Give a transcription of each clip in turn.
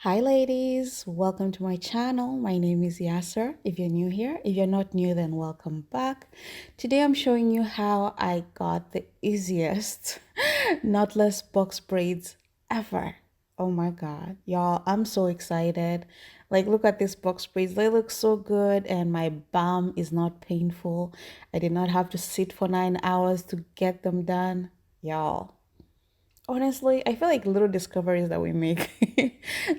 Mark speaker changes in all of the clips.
Speaker 1: Hi ladies, welcome to my channel. My name is Yasser. If you're new here, if you're not new, then welcome back. Today I'm showing you how I got the easiest knotless box braids ever. Oh my god, y'all, I'm so excited. Like, look at these box braids. They look so good and my bum is not painful. I did not have to sit for 9 hours to get them done. Y'all, honestly, I feel like little discoveries that we make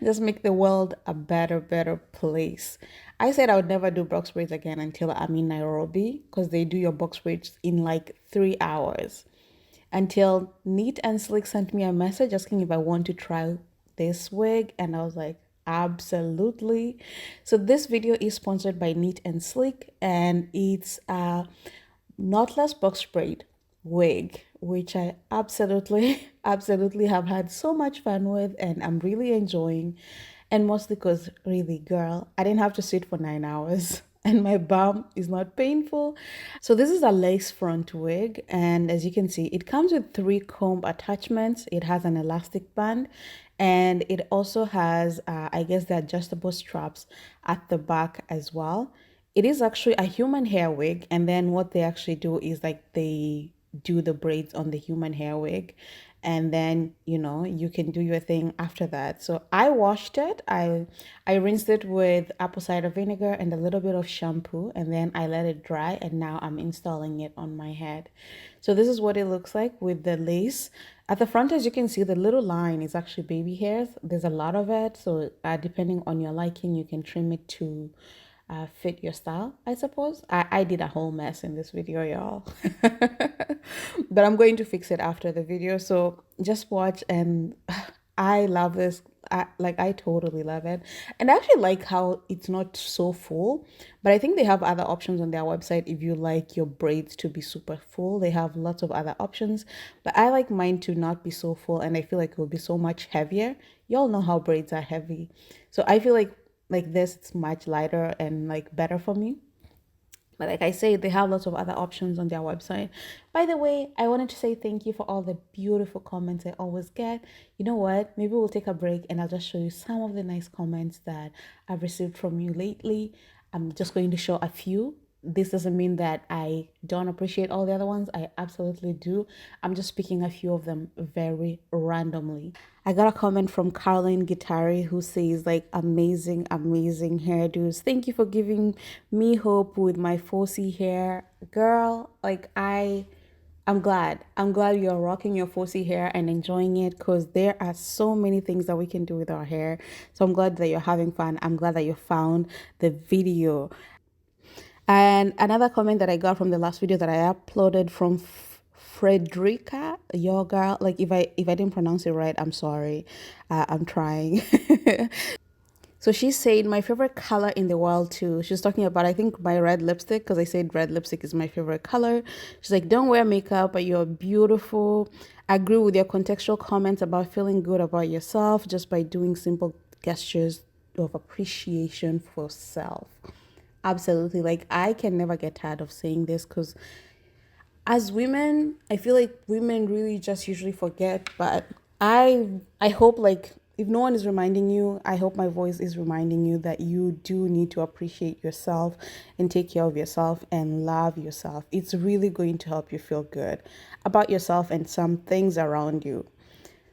Speaker 1: just make the world a better place. I said I would never do box braids again until I'm in Nairobi because they do your box braids in like 3 hours. Until Neatandsleek sent me a message asking if I want to try this wig, and I was like, absolutely. So this video is sponsored by Neatandsleek, and it's a knotless box braid wig, which I absolutely have had so much fun with, and I'm really enjoying. And mostly because, really, girl, I didn't have to sit for 9 hours. And my bum is not painful. So this is a lace front wig, and as you can see, it comes with 3 comb attachments. It has an elastic band, and it also has I guess the adjustable straps at the back as well. It is actually a human hair wig, and then what they actually do is like they do the braids on the human hair wig, and then you can do your thing after that. So I washed it. I rinsed it with apple cider vinegar and a little bit of shampoo, and then I let it dry, and now I'm installing it on my head. So this is what it looks like with the lace at the front. As you can see, the little line is actually baby hairs. There's a lot of it, so depending on your liking, you can trim it to fit your style, I suppose. I did a whole mess in this video, y'all. But I'm going to fix it after the video. So just watch, and I love this. I totally love it. And I actually like how it's not so full, but I think they have other options on their website. If you like your braids to be super full, they have lots of other options, but I like mine to not be so full, and I feel like it will be so much heavier. Y'all know how braids are heavy. So I feel like this, it's much lighter and like better for me. But like I say, they have lots of other options on their website. By the way, I wanted to say thank you for all the beautiful comments I always get. You know what? Maybe we'll take a break and I'll just show you some of the nice comments that I've received from you lately. I'm just going to show a few. This doesn't mean that I don't appreciate all the other ones. I absolutely do. I'm just picking a few of them very randomly. I got a comment from Caroline Guitari who says like, amazing hairdos. Thank you for giving me hope with my 4C hair. Girl, like I'm glad. I'm glad you're rocking your 4C hair and enjoying it, because there are so many things that we can do with our hair. So I'm glad that you're having fun. I'm glad that you found the video. And another comment that I got from the last video that I uploaded from Frederica, your girl. Like if I didn't pronounce it right, I'm sorry. I'm trying. So she's saying my favorite color in the world too. She's talking about, I think, my red lipstick, because I said red lipstick is my favorite color. She's like, don't wear makeup, but you're beautiful. I agree with your contextual comments about feeling good about yourself just by doing simple gestures of appreciation for self. Absolutely. Like, I can never get tired of saying this, because as women, I feel like women really just usually forget. But I hope, like, if no one is reminding you, I hope my voice is reminding you that you do need to appreciate yourself and take care of yourself and love yourself. It's really going to help you feel good about yourself and some things around you.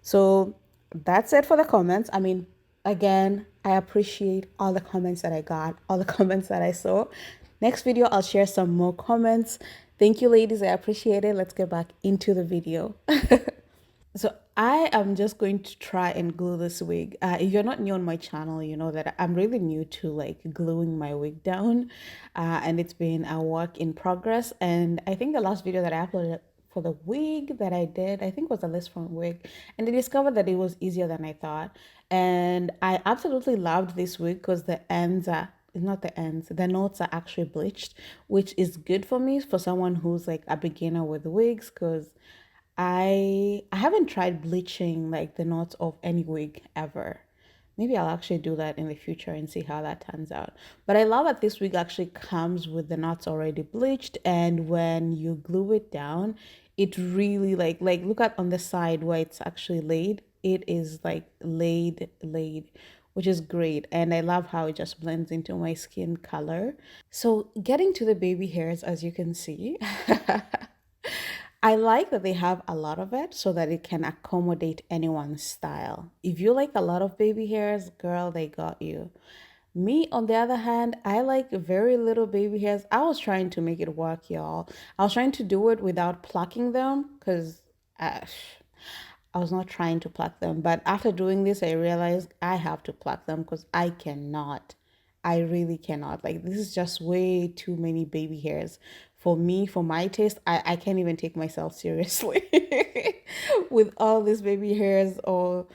Speaker 1: So that's it for the comments. I mean, again, I appreciate all the comments that I got, all the comments that I saw. Next video, I'll share some more comments. Thank you, ladies. I appreciate it. Let's get back into the video. So I am just going to try and glue this wig. If you're not new on my channel, you know that I'm really new to like gluing my wig down, and it's been a work in progress. And I think the last video that I uploaded for the wig that I did, I think was a lace front wig, and I discovered that it was easier than I thought. And I absolutely loved this wig because the ends are, not the ends, the knots are actually bleached, which is good for me, for someone who's like a beginner with wigs, because I haven't tried bleaching like the knots of any wig ever. Maybe I'll actually do that in the future and see how that turns out. But I love that this wig actually comes with the knots already bleached, and when you glue it down, it really like look at on the side where it's actually laid. it is like laid, which is great. And I love how it just blends into my skin color. So getting to the baby hairs, as you can see, I like that they have a lot of it so that it can accommodate anyone's style. If you like a lot of baby hairs, girl, they got you. Me, on the other hand, I like very little baby hairs. I was trying to make it work, y'all. I was trying to do it without plucking them because I was not trying to pluck them. But after doing this, I realized I have to pluck them because I cannot. I really cannot. Like, this is just way too many baby hairs. For me, for my taste, I can't even take myself seriously with all these baby hairs or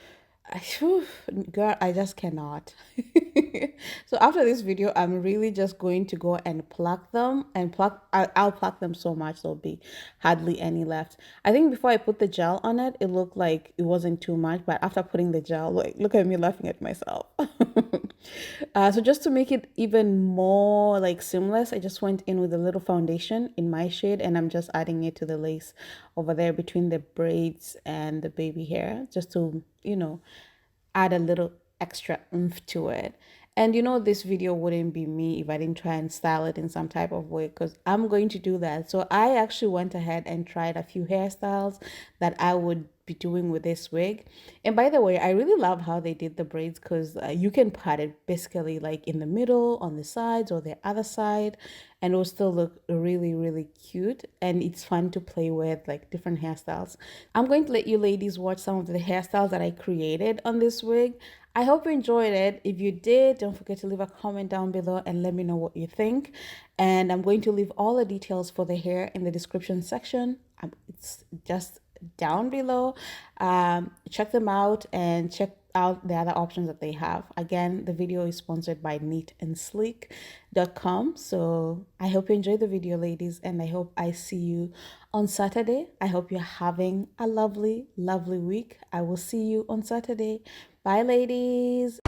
Speaker 1: whew, girl, I just cannot. So after this video, I'm really just going to go and pluck them and I'll pluck them so much there'll be hardly any left. I think before I put the gel on it, it looked like it wasn't too much, but after putting the gel, like, look at me laughing at myself. So just to make it even more like seamless, I just went in with a little foundation in my shade and I'm just adding it to the lace over there between the braids and the baby hair, just to, add a little extra oomph to it. And this video wouldn't be me if I didn't try and style it in some type of way, because I'm going to do that. So I actually went ahead and tried a few hairstyles that I would be doing with this wig. And by the way, I really love how they did the braids, because you can part it basically like in the middle, on the sides, or the other side, and it will still look really, really cute. And it's fun to play with, like, different hairstyles. I'm going to let you ladies watch some of the hairstyles that I created on this wig. I hope you enjoyed it. If you did, don't forget to leave a comment down below and let me know what you think. And I'm going to leave all the details for the hair in the description section. It's just down below. Check them out and check out the other options that they have. Again, the video is sponsored by Neatandsleek.com. So I hope you enjoyed the video, ladies, and I hope I see you on Saturday. I hope you're having a lovely, lovely week. I will see you on Saturday. Bye, ladies.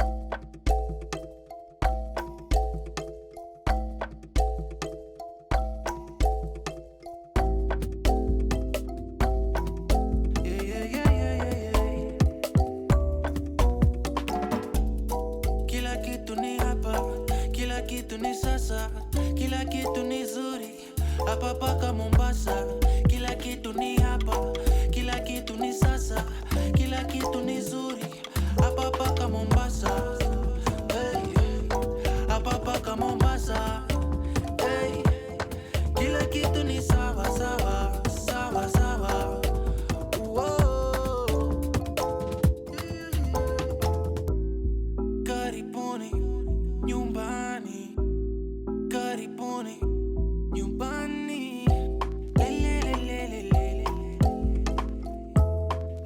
Speaker 2: Kila kitu ni zuri hapa paka Mombasa, kila kitu ni hapa, kila kitu ni sasa, kila kitu ni zuri hapa paka Mombasa, hey, hapa paka Mombasa, hey, kila kitu ni sawa sawa sawa sawa. Karibuni nyumbani, karibuni nyumbani, lelelelelele,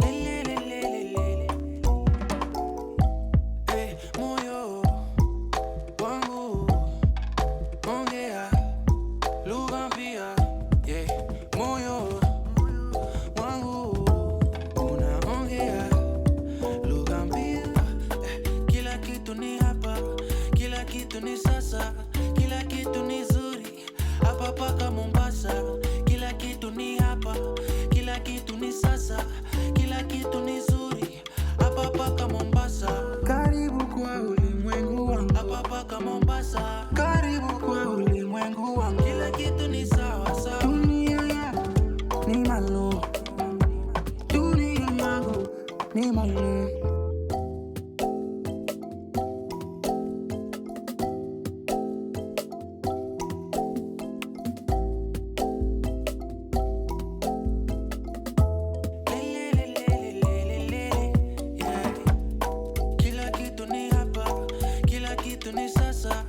Speaker 2: lelelelelele, moyo wangu ongea lugha mpya, moyo wangu unaongea lugha mpya, kila kitu ni hapa, kila kitu ni sasa, kila kitu ni zuri hapa paka Mombasa, kila kitu ni hapa, kila kitu ni sasa, kila kitu ni zuri hapa paka Mombasa. Karibu kwa ulimwengu wangu hapa paka Mombasa, karibu kwa ulimwengu wangu, kila kitu ni sawa sawa. Dunia yangu ni maalum, dunia yangu ni maalum. Kila kitu ni hapa, kila kitu ni sasa.